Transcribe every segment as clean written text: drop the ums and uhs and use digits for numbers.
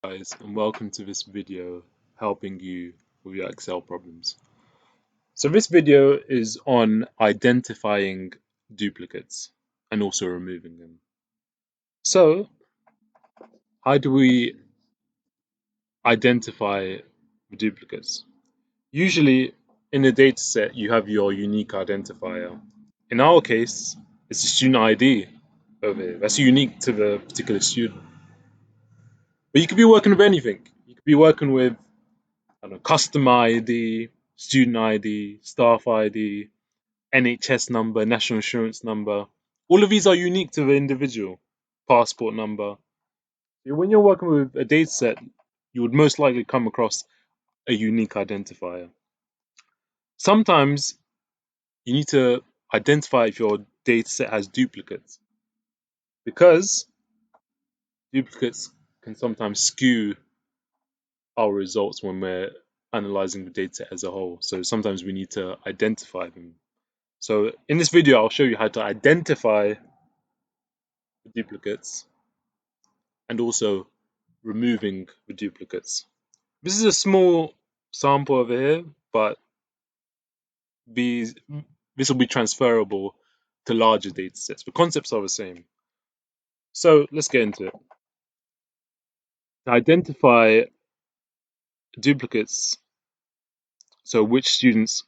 guys, and welcome to this video helping you with your Excel problems. So this video is on identifying duplicates and also removing them. So how do we identify the duplicates? Usually in a data set you have your unique identifier. In our case, it's a student ID over here. That's unique to the particular student. But you could be working with anything. You could be working with customer ID, student ID, staff ID, NHS number, national insurance number. All of these are unique to the individual. Passport number. When you're working with a data set, you would most likely come across a unique identifier. Sometimes you need to identify if your data set has duplicates because duplicates can sometimes skew our results when we're analyzing the data set as a whole. So sometimes we need to identify them. So in this video, I'll show you how to identify the duplicates and also removing the duplicates. This is a small sample over here, but this will be transferable to larger data sets. The concepts are the same. So let's get into it. To identify duplicates, so which students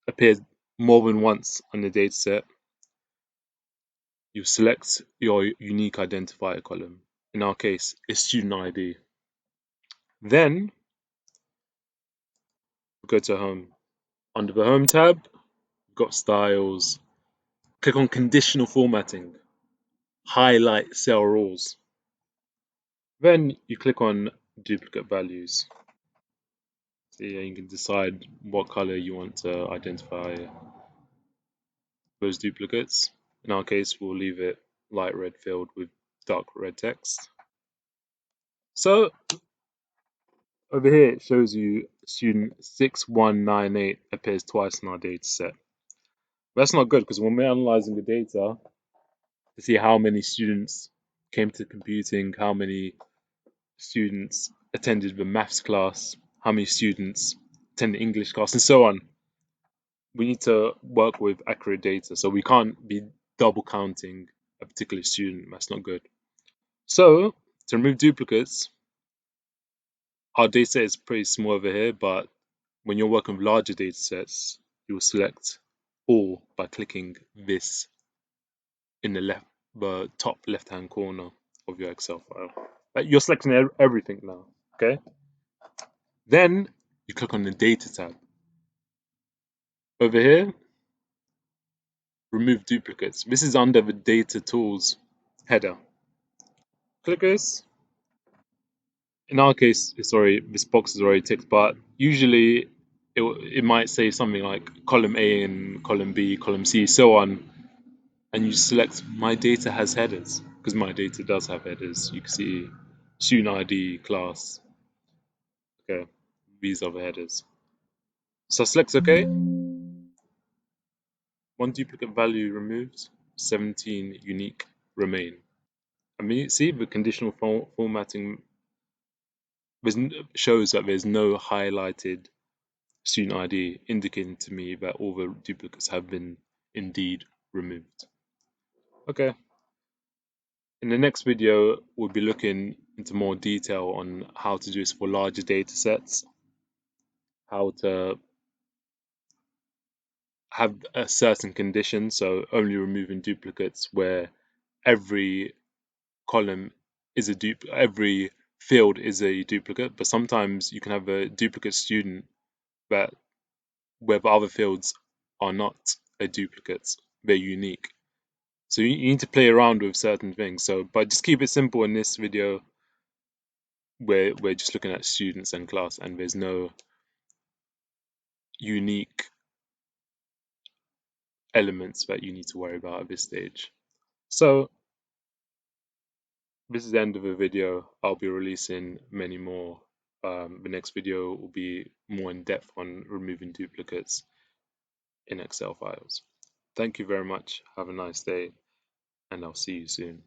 appear more than once on the data set, you select your unique identifier column. In our case, it's student ID. Then we go to home. Under the home tab, we've got styles. Click on conditional formatting. Highlight cell rules. Then you click on duplicate values. So yeah, you can decide what color you want to identify those duplicates. In our case, we'll leave it light red filled with dark red text. So over here it shows you student 6198 appears twice in our data set. That's not good because when we're analyzing the data to see how many students came to computing, how many students attended the maths class, how many students attended English class, and so on, we need to work with accurate data. So we can't be double counting a particular student. That's not good. So to remove duplicates, our data set is pretty small over here, but when you're working with larger data sets, you will select all by clicking this in the top left hand corner of your Excel file. You're selecting everything now, okay? Then you click on the data tab. Over here, remove duplicates. This is under the data tools header. Click this. In our case, sorry, this box is already ticked, but usually it might say something like column A and column B, column C, so on. And you select my data has headers because my data does have headers. You can see student ID, class. Okay, these are the headers. So select OK. One duplicate value removed, 17 unique remain. I mean, see the conditional formatting shows that there's no highlighted student ID, indicating to me that all the duplicates have been indeed removed. Okay. In the next video, we'll be looking into more detail on how to do this for larger data sets, how to have a certain condition, so only removing duplicates where every column is every field is a duplicate, but sometimes you can have a duplicate student where the other fields are not a duplicate, they're unique. So you need to play around with certain things. But just keep it simple in this video where we're just looking at students and class, and there's no unique elements that you need to worry about at this stage. So this is the end of the video. I'll be releasing many more. The next video will be more in depth on removing duplicates in Excel files. Thank you very much. Have a nice day, and I'll see you soon.